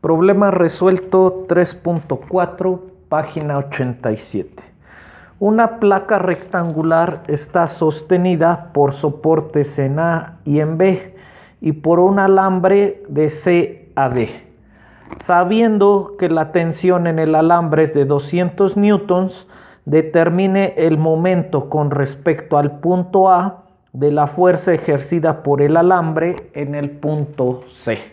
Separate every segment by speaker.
Speaker 1: Problema resuelto 3.4, página 87. Una placa rectangular está sostenida por soportes en A y en B y por un alambre de C a D. Sabiendo que la tensión en el alambre es de 200 newtons, determine el momento con respecto al punto A de la fuerza ejercida por el alambre en el punto C.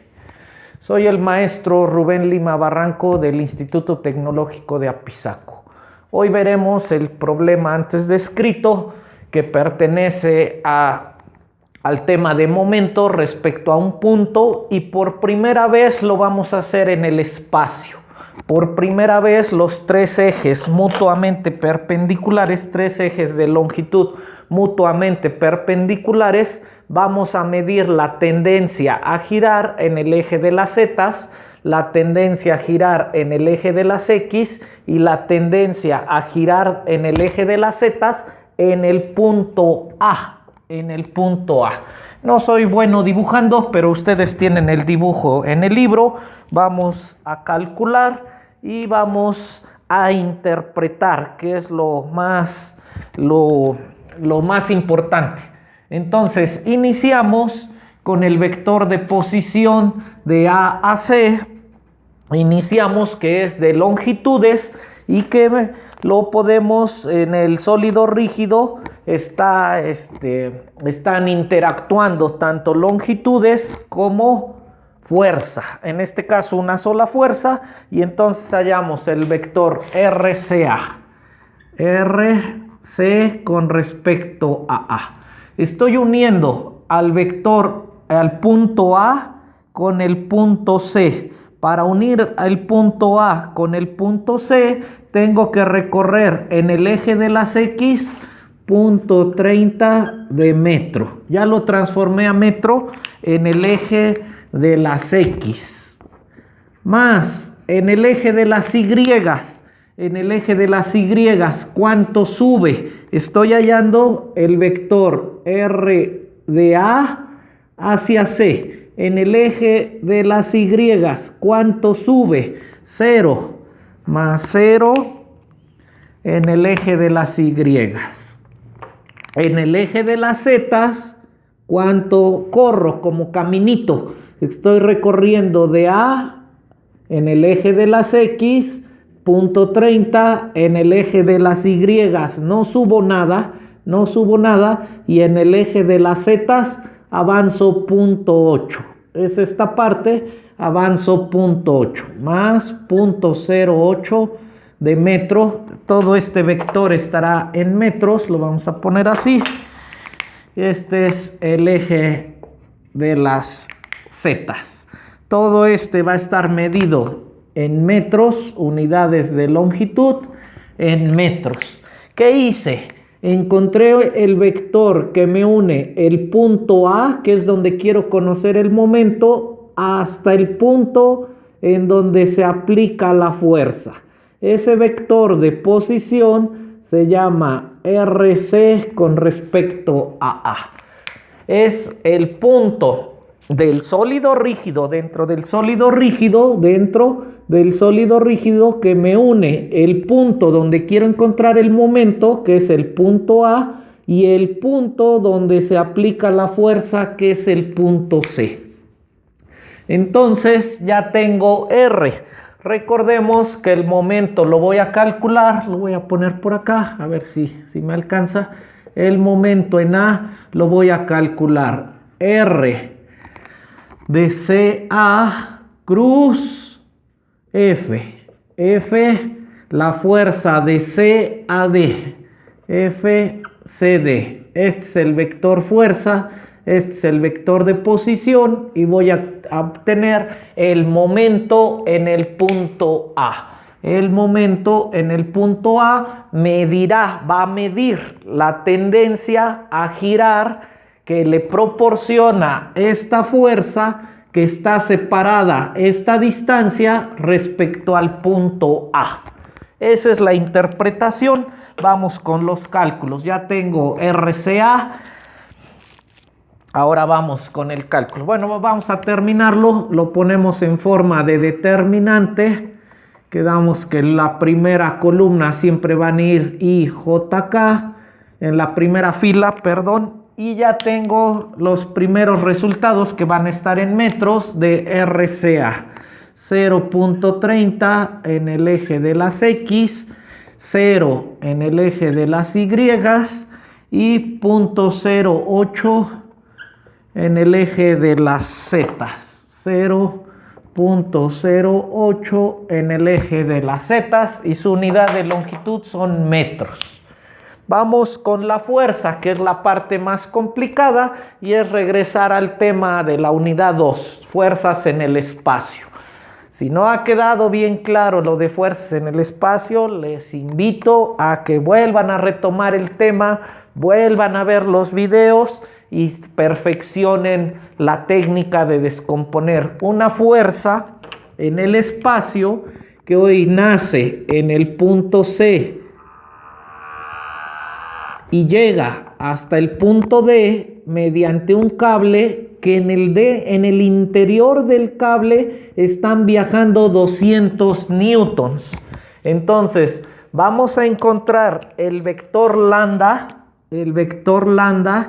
Speaker 1: Soy el maestro Rubén Lima Barranco del Instituto Tecnológico de Apizaco. Hoy veremos el problema antes descrito que pertenece al tema de momento respecto a un punto, y por primera vez lo vamos a hacer en el espacio. Por primera vez los tres ejes mutuamente perpendiculares, tres ejes de longitud mutuamente perpendiculares, vamos a medir la tendencia a girar en el eje de las zetas, la tendencia a girar en el eje de las X y la tendencia a girar en el eje de las zetas en el punto A. No soy bueno dibujando, pero ustedes tienen el dibujo en el libro. Vamos a calcular y vamos a interpretar, que es lo más importante. Entonces, iniciamos con el vector de posición de A a C. Iniciamos que es de longitudes y que lo podemos en el sólido rígido. Están interactuando tanto longitudes como fuerza. En este caso una sola fuerza, y entonces hallamos el vector RCA. RC con respecto a A. Estoy uniendo al punto A con el punto C. Para unir el punto A con el punto C, tengo que recorrer en el eje de las X punto 30 de metro. Ya lo transformé a metro en el eje de las X. Más en el eje de las Y. En el eje de las Y, ¿cuánto sube? Estoy hallando el vector R de A hacia C. En el eje de las Y, ¿cuánto sube? 0 más 0 en el eje de las Y. En el eje de las Z, ¿cuánto corro como caminito? Estoy recorriendo de A en el eje de las X, punto 30, en el eje de las Y no subo nada, y en el eje de las Z avanzo punto 8. Es esta parte, avanzo punto 8, más punto 08 de metro. Todo este vector estará en metros, lo vamos a poner así. Este es el eje de las zetas. Todo este va a estar medido en metros, unidades de longitud en metros. ¿Qué hice? Encontré el vector que me une el punto A, que es donde quiero conocer el momento, hasta el punto en donde se aplica la fuerza. Ese vector de posición se llama RC con respecto a A. Es el punto del sólido rígido, dentro del sólido rígido que me une el punto donde quiero encontrar el momento, que es el punto A, y el punto donde se aplica la fuerza, que es el punto C. Entonces ya tengo R. Recordemos que el momento lo voy a calcular, lo voy a poner por acá, a ver si me alcanza. El momento en A lo voy a calcular. R de CA cruz F. La fuerza de C a D. FCD. Este es el vector fuerza. Este es el vector de posición y voy a obtener el momento en el punto A. El momento en el punto A va a medir la tendencia a girar que le proporciona esta fuerza que está separada esta distancia respecto al punto A. Esa es la interpretación. Vamos con los cálculos. Ya tengo RCA. Ahora vamos con el cálculo. Bueno, vamos a terminarlo. Lo ponemos en forma de determinante. Quedamos que en la primera columna siempre van a ir IJK. En la primera fila, perdón. Y ya tengo los primeros resultados que van a estar en metros de RCA. 0.30 en el eje de las X, 0 en el eje de las Y y 0.08 en el eje de las Z. 0.08 en el eje de las Z y su unidad de longitud son metros. Vamos con la fuerza, que es la parte más complicada, y es regresar al tema de la unidad 2, fuerzas en el espacio. Si no ha quedado bien claro lo de fuerzas en el espacio, les invito a que vuelvan a retomar el tema, vuelvan a ver los videos y perfeccionen la técnica de descomponer una fuerza en el espacio que hoy nace en el punto C y llega hasta el punto D mediante un cable que en el interior del cable están viajando 200 newtons. Entonces, vamos a encontrar el vector lambda,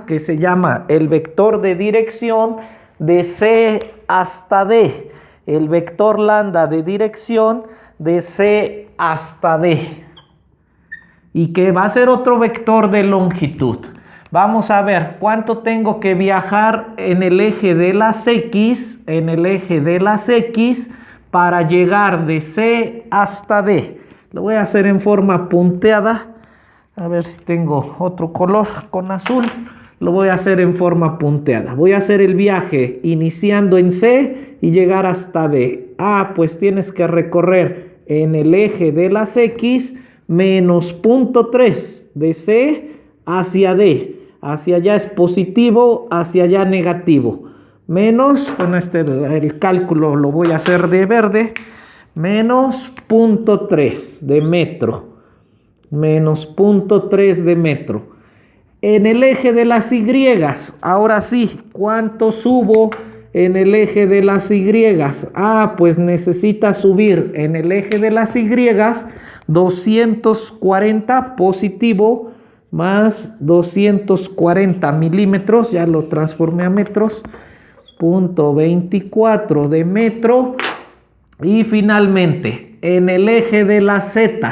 Speaker 1: que se llama el vector de dirección de C hasta D. El vector lambda de dirección de C hasta D. Y que va a ser otro vector de longitud. Vamos a ver cuánto tengo que viajar en el eje de las X, para llegar de C hasta D. Lo voy a hacer en forma punteada. A ver si tengo otro color con azul. Lo voy a hacer en forma punteada. Voy a hacer el viaje iniciando en C y llegar hasta D. Pues tienes que recorrer en el eje de las X menos 0.3 de C hacia D. Hacia allá es positivo, hacia allá negativo. Menos, bueno, el cálculo lo voy a hacer de verde. Menos 0.3 de metro. Menos 0.3 de metro. En el eje de las Y, ahora sí, ¿cuánto subo en el eje de las Y? Pues necesita subir en el eje de las Y 240 positivo más 240 milímetros, ya lo transformé a metros, 0.24 de metro. Y finalmente, en el eje de las Z,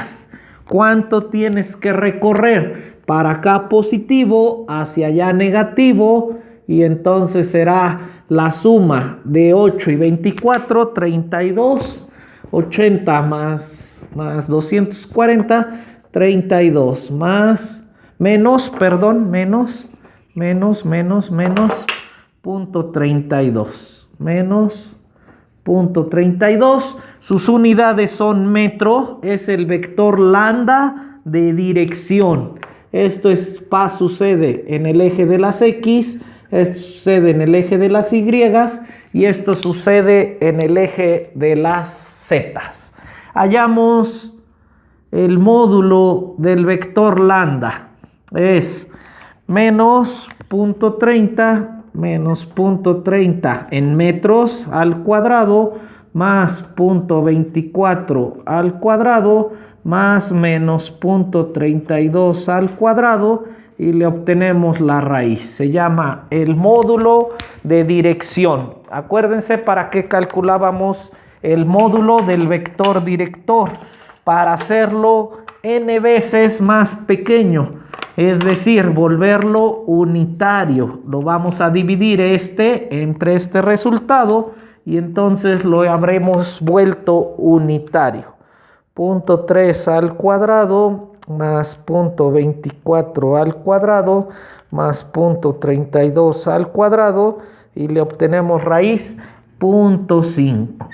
Speaker 1: ¿cuánto tienes que recorrer? Para acá positivo, hacia allá negativo, y entonces será la suma de 8 y 24, 32, 80 más 240, 32 más, menos 0.32, menos 0.32, sus unidades son metro, es el vector lambda de dirección. Esto sucede en el eje de las X, esto sucede en el eje de las Y y esto sucede en el eje de las Z. Hallamos el módulo del vector lambda. Es menos 0.30 en metros al cuadrado más 0.24 al cuadrado más menos 0.32 al cuadrado y le obtenemos la raíz. Se llama el módulo de dirección. Acuérdense para qué calculábamos el módulo del vector director, para hacerlo n veces más pequeño, es decir, volverlo unitario. Lo vamos a dividir entre este resultado y entonces lo habremos vuelto unitario. 0.3 al cuadrado más 0.24 al cuadrado más 0.32 al cuadrado y le obtenemos raíz 0.5.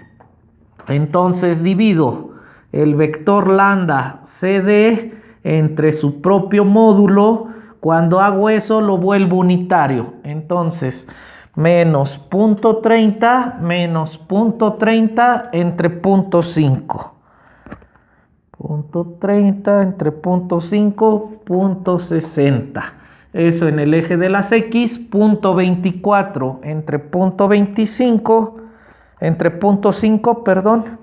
Speaker 1: Entonces divido el vector lambda CD entre su propio módulo. Cuando hago eso lo vuelvo unitario. Entonces menos 0.30 entre 0.5. 0.30 entre 0.5, 0.60. Eso en el eje de las X, punto 24 entre punto 25, entre punto 5, perdón,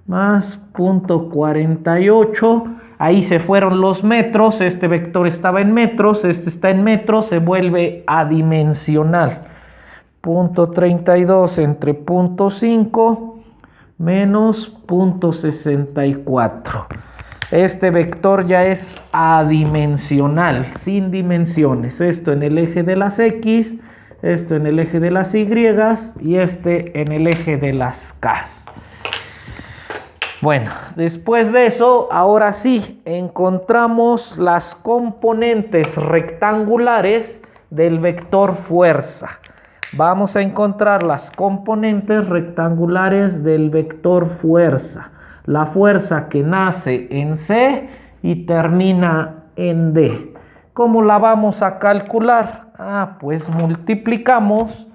Speaker 1: más punto 48. Ahí se fueron los metros, este vector estaba en metros, este está en metros, se vuelve adimensional. Punto 32 entre punto 5 menos punto 64. Este vector ya es adimensional, sin dimensiones. Esto en el eje de las X, esto en el eje de las Y y este en el eje de las K. Bueno, después de eso, ahora sí, encontramos las componentes rectangulares del vector fuerza. Vamos a encontrar las componentes rectangulares del vector fuerza. La fuerza que nace en C y termina en D. ¿Cómo la vamos a calcular? Pues multiplicamos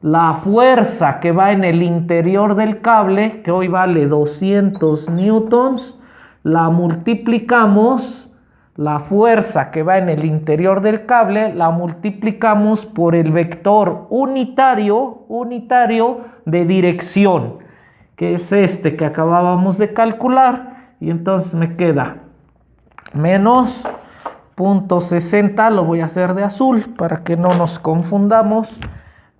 Speaker 1: la fuerza que va en el interior del cable, que hoy vale 200 newtons, la multiplicamos, la fuerza que va en el interior del cable, la multiplicamos por el vector unitario de dirección, que es este que acabábamos de calcular, y entonces me queda menos punto 60, lo voy a hacer de azul para que no nos confundamos,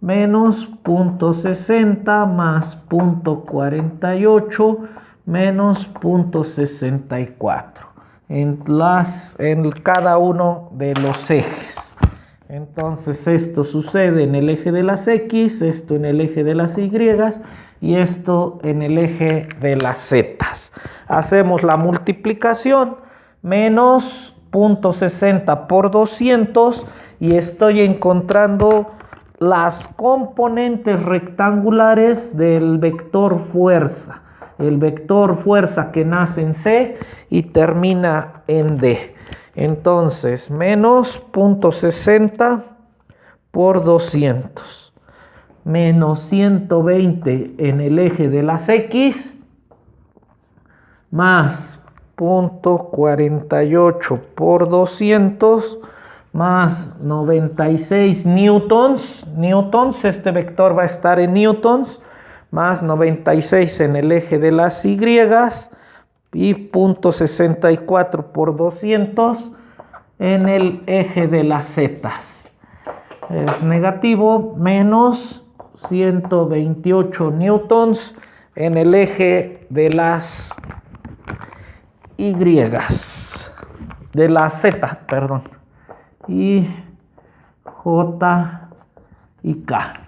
Speaker 1: menos punto 60 más punto 48 menos punto 64 en cada uno de los ejes. Entonces esto sucede en el eje de las X, esto en el eje de las Y y esto en el eje de las Z. Hacemos la multiplicación, menos punto 60 por 200 y estoy encontrando las componentes rectangulares del vector fuerza. El vector fuerza que nace en C y termina en D. Entonces, menos punto 60 por 200. Menos 120 en el eje de las X. Más punto 48 por 200. Más 96 newtons, este vector va a estar en newtons, más 96 en el eje de las Y y punto 64 por 200 en el eje de las Z. Es negativo, menos 128 newtons en el eje de las Y, de la Z, perdón. Y J y K.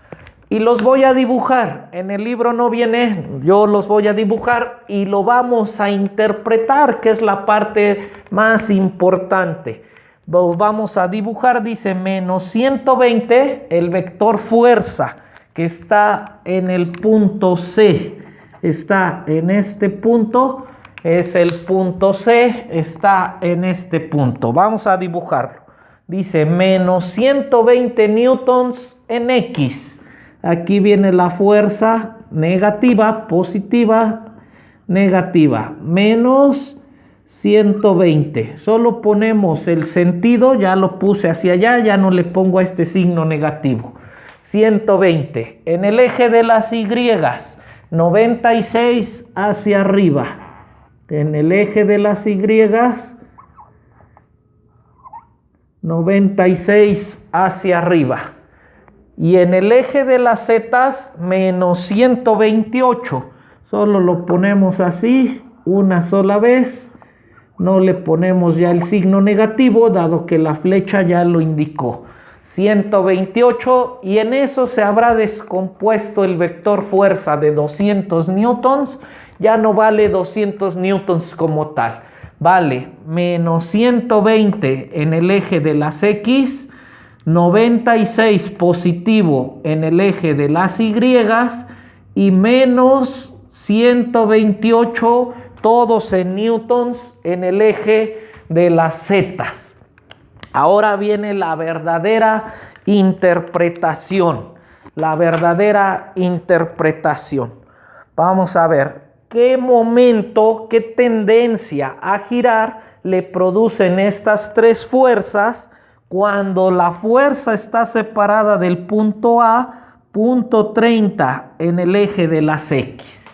Speaker 1: Y los voy a dibujar. En el libro no viene, yo los voy a dibujar y lo vamos a interpretar, que es la parte más importante. Vamos a dibujar, dice menos 120, el vector fuerza, que está en el punto C. Está en este punto, es el punto C, está en este punto. Vamos a dibujarlo. Dice menos 120 newtons en X. Aquí viene la fuerza negativa, positiva, negativa. Menos 120. Solo ponemos el sentido, ya lo puse hacia allá, ya no le pongo a este signo negativo. 120. En el eje de las Y, 96 hacia arriba. En el eje de las Y, 96 hacia arriba. Y en el eje de las Z, menos 128. Solo lo ponemos así, una sola vez. No le ponemos ya el signo negativo, dado que la flecha ya lo indicó. 128, y en eso se habrá descompuesto el vector fuerza de 200 newtons. Ya no vale 200 newtons como tal. Vale menos 120 en el eje de las X, 96 positivo en el eje de las Y y menos 128 todos en newtons en el eje de las Z. Ahora viene la verdadera interpretación. La verdadera interpretación. Vamos a ver. ¿Qué momento, qué tendencia a girar le producen estas tres fuerzas cuando la fuerza está separada del punto A, punto 30 en el eje de las X.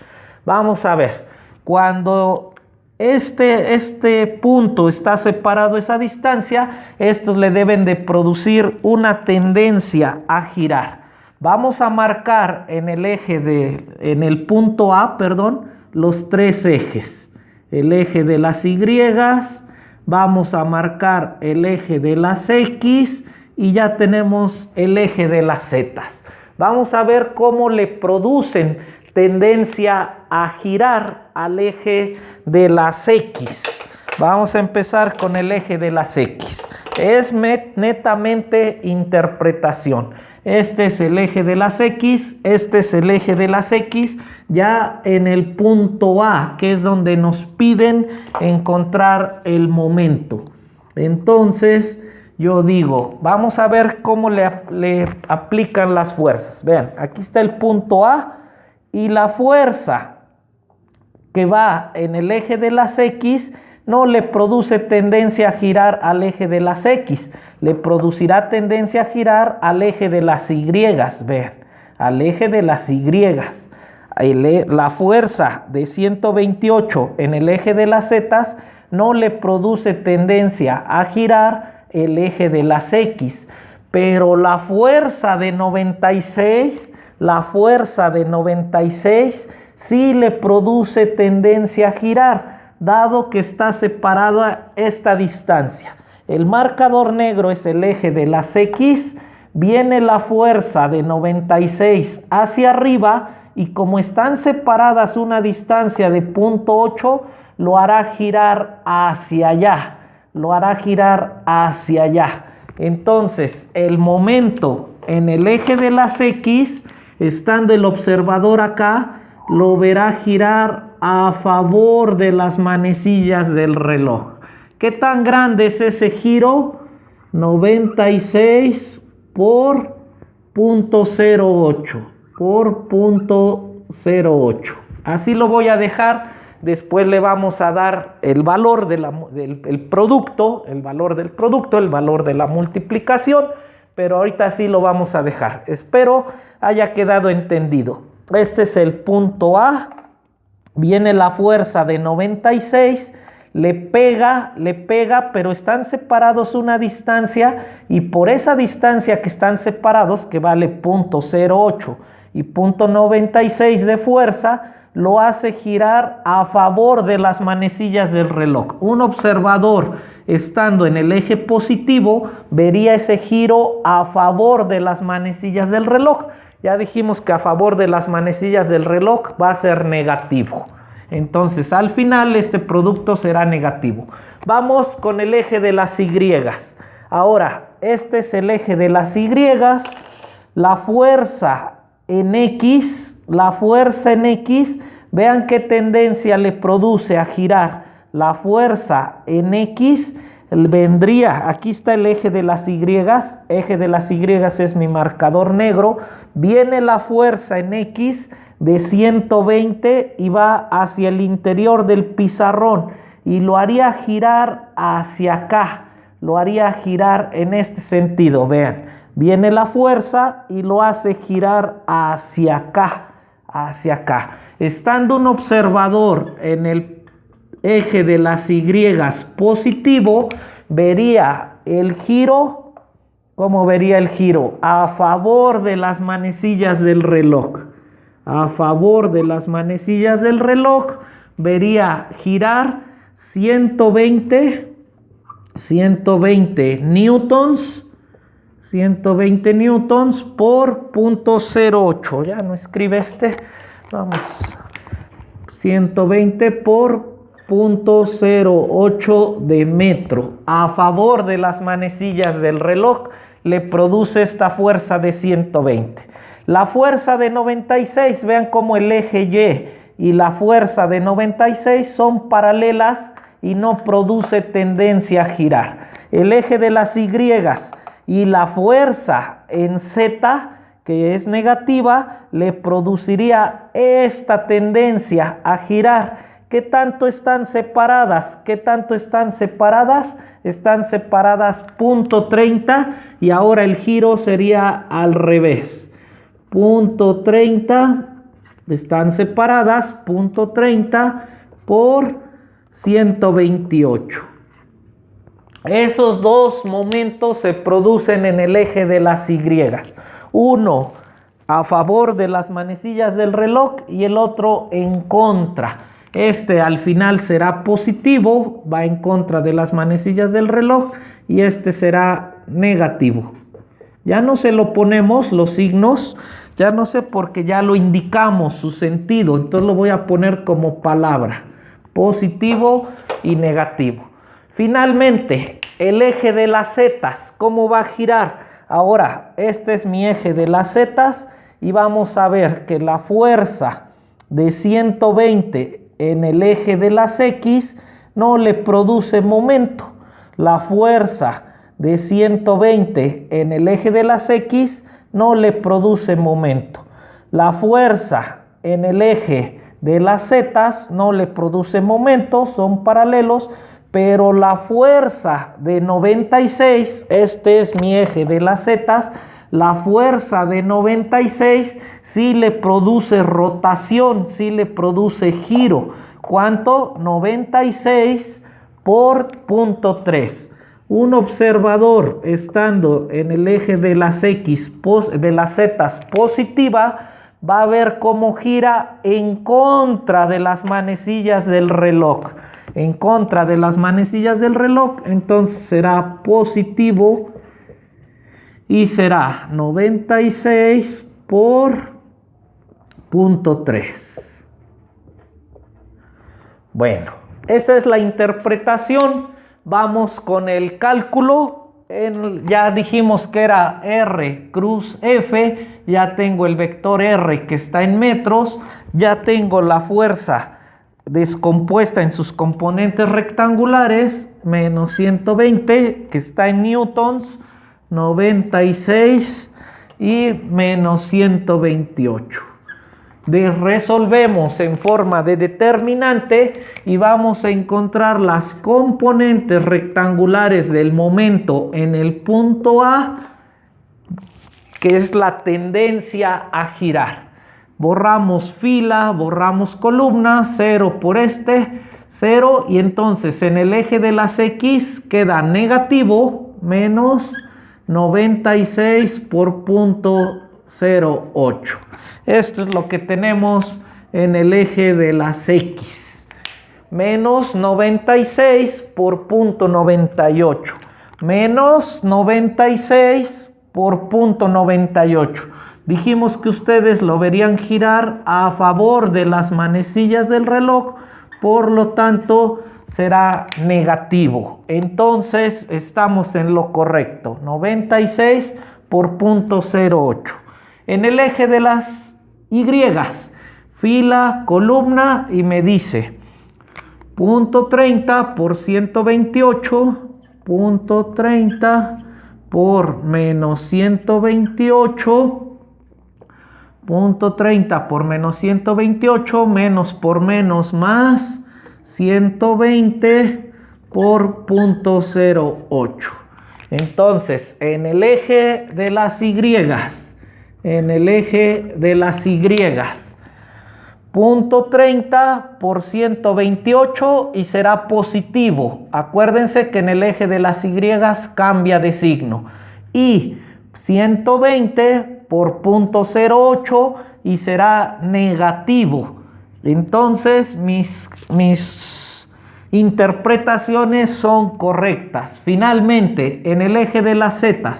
Speaker 1: Vamos a ver, cuando este punto está separado esa distancia, estos le deben de producir una tendencia a girar. Vamos a marcar en el punto A, los tres ejes. El eje de las Y, vamos a marcar el eje de las X y ya tenemos el eje de las Z. Vamos a ver cómo le producen tendencia a girar al eje de las X. Vamos a empezar con el eje de las X. Es netamente interpretación. Este es el eje de las X, este es el eje de las X, ya en el punto A, que es donde nos piden encontrar el momento. Entonces, yo digo, vamos a ver cómo le aplican las fuerzas. Vean, aquí está el punto A y la fuerza que va en el eje de las X no le produce tendencia a girar al eje de las X, le producirá tendencia a girar al eje de las Y, vean, al eje de las Y. La fuerza de 128 en el eje de las Z no le produce tendencia a girar el eje de las X, pero la fuerza de 96 sí le produce tendencia a girar, dado que está separada esta distancia. El marcador negro es el eje de las X, viene la fuerza de 96 hacia arriba y como están separadas una distancia de 0.8, lo hará girar hacia allá, Entonces, el momento en el eje de las X, estando el observador acá, lo verá girar a favor de las manecillas del reloj. ¿Qué tan grande es ese giro? 96 por 0.08. Así lo voy a dejar. Después le vamos a dar el valor del producto, el valor de la multiplicación, pero ahorita sí lo vamos a dejar. Espero haya quedado entendido. Este es el punto A, viene la fuerza de 96, le pega, pero están separados una distancia y por esa distancia que están separados, que vale 0.08 y 0.96 de fuerza, lo hace girar a favor de las manecillas del reloj. Un observador estando en el eje positivo vería ese giro a favor de las manecillas del reloj. Ya dijimos que a favor de las manecillas del reloj va a ser negativo. Entonces, al final este producto será negativo. Vamos con el eje de las Y. Ahora, este es el eje de las Y. La fuerza en X, vean qué tendencia le produce a girar. La fuerza en X vendría, aquí está el eje de las Y, es mi marcador negro, viene la fuerza en X de 120 y va hacia el interior del pizarrón y lo haría girar hacia acá, lo haría girar en este sentido, vean, viene la fuerza y lo hace girar hacia acá, estando un observador en el eje de las Y positivo, vería el giro. ¿Cómo vería el giro? A favor de las manecillas del reloj. Vería girar 120 newtons. 120 newtons por 0.08. Ya no escribe vamos. 120 por 0.08 de metro. A favor de las manecillas del reloj le produce esta fuerza de 120. La fuerza de 96, vean cómo el eje Y la fuerza de 96 son paralelas y no produce tendencia a girar. El eje de las Y y la fuerza en Z, que es negativa, le produciría esta tendencia a girar. ¿Qué tanto están separadas? ¿Qué tanto están separadas? Están separadas 0.30 y ahora el giro sería al revés. 0.30 están separadas 0.30 por 128. Esos dos momentos se producen en el eje de las Y. Uno a favor de las manecillas del reloj y el otro en contra. Este al final será positivo, va en contra de las manecillas del reloj, y este será negativo. Ya no se lo ponemos los signos, ya no sé, porque ya lo indicamos su sentido, entonces lo voy a poner como palabra, positivo y negativo. Finalmente, el eje de las zetas, ¿cómo va a girar? Ahora, este es mi eje de las zetas y vamos a ver que la fuerza de 120 en el eje de las X no le produce momento. La fuerza de 120 en el eje de las X no le produce momento. La fuerza en el eje de las Z no le produce momento, son paralelos, pero la fuerza de 96, este es mi eje de las Z, la fuerza de 96 sí le produce rotación, sí le produce giro. ¿Cuánto? 96 por 0.3. Un observador estando en el eje de las X, de las Z positiva, va a ver cómo gira en contra de las manecillas del reloj. En contra de las manecillas del reloj, entonces será positivo y será 96 por 0.3. Bueno, esa es la interpretación. Vamos con el cálculo. Ya dijimos que era R cruz F. Ya tengo el vector R que está en metros. Ya tengo la fuerza descompuesta en sus componentes rectangulares. Menos 120 que está en newtons. 96 y menos 128. Resolvemos en forma de determinante y vamos a encontrar las componentes rectangulares del momento en el punto A, que es la tendencia a girar. Borramos fila, borramos columna, 0 por este, 0, y entonces en el eje de las X queda negativo, menos 96 por 0.08. Esto es lo que tenemos en el eje de las X. Menos 96 por 0.98. Menos 96 por 0.98. Dijimos que ustedes lo verían girar a favor de las manecillas del reloj, por lo tanto será negativo. Entonces estamos en lo correcto. 96 por 0.08. En el eje de las Y, fila, columna, y me dice 0.30 por 128, 0.30 por menos 128, 0.30 por menos 128, menos por menos más 120 por 0.08. Entonces, en el eje de las Y, en el eje de las Y, 0.30 por 128 y será positivo. Acuérdense que en el eje de las Y cambia de signo. Y 120 por 0.08 y será negativo. Entonces mis interpretaciones son correctas. Finalmente, en el eje de las Z,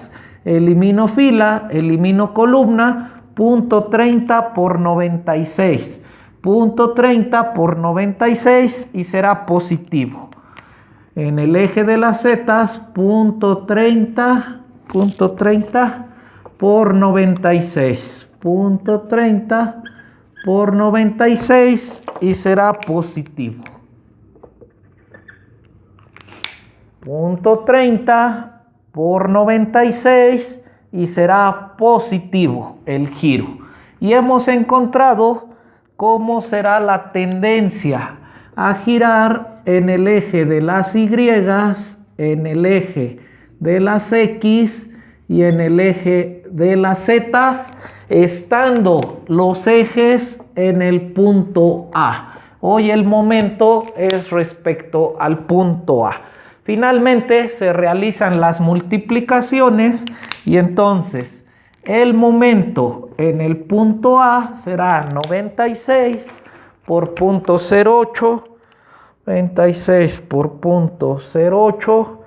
Speaker 1: elimino fila, elimino columna, 0.30 por 96. 0.30 por 96 y será positivo. En el eje de las Z, 0.30 por 96. 0.30 por 96 y será positivo. 0.30 por 96 y será positivo el giro. Y hemos encontrado cómo será la tendencia a girar en el eje de las Y, en el eje de las X y en el eje de las Z, estando los ejes en el punto A. Hoy el momento es respecto al punto A. Finalmente se realizan las multiplicaciones y entonces el momento en el punto A será 96 por punto 08, 96 por punto 08,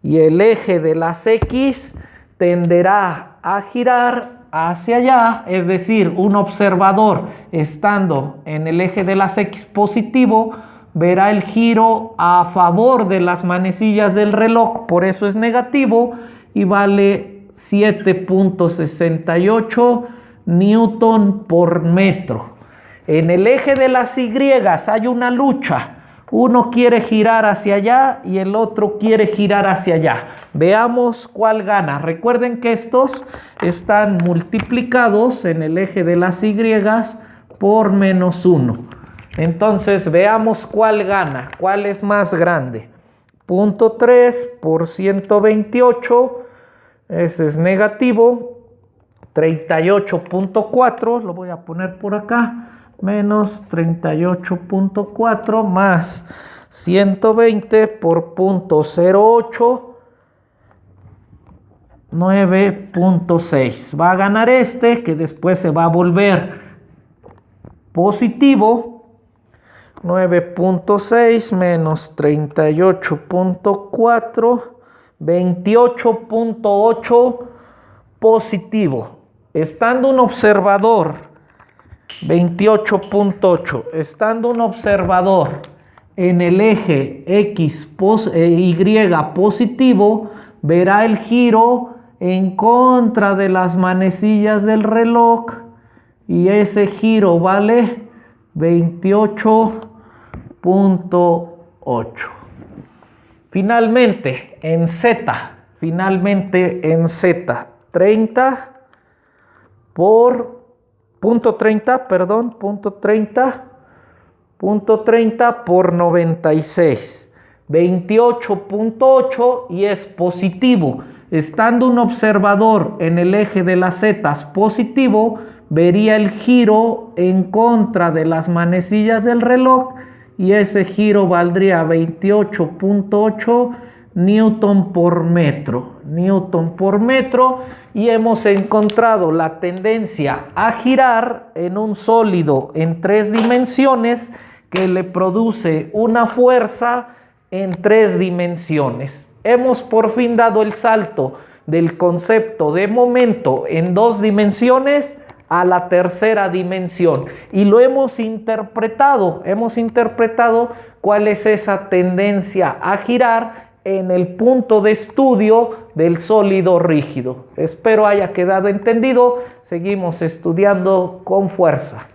Speaker 1: y el eje de las X tenderá a girar hacia allá, es decir, un observador estando en el eje de las X positivo verá el giro a favor de las manecillas del reloj, por eso es negativo y vale 7.68 newton por metro. En el eje de las Y hay una lucha. Uno quiere girar hacia allá y el otro quiere girar hacia allá. Veamos cuál gana. Recuerden que estos están multiplicados en el eje de las Y por -1. Entonces veamos cuál gana, cuál es más grande. 0.3 por 128, ese es negativo. 38.4, lo voy a poner por acá, menos 38.4 más 120 por 0.08, 9.6. Va a ganar este, que después se va a volver positivo. 9.6 menos 38.4, 28.8 positivo. Estando un observador, 28.8, estando un observador en el eje Y positivo, verá el giro en contra de las manecillas del reloj y ese giro vale 28.8. Finalmente en Z, 30 por punto 30 por 96, 28.8 y es positivo. Estando un observador en el eje de las Z positivo, vería el giro en contra de las manecillas del reloj y ese giro valdría 28.8 newton por metro. Y hemos encontrado la tendencia a girar en un sólido en 3 dimensiones que le produce una fuerza en 3 dimensiones. Hemos por fin dado el salto del concepto de momento en 2 dimensiones a la tercera dimensión y lo hemos interpretado cuál es esa tendencia a girar en el punto de estudio del sólido rígido. Espero haya quedado entendido. Seguimos estudiando con fuerza.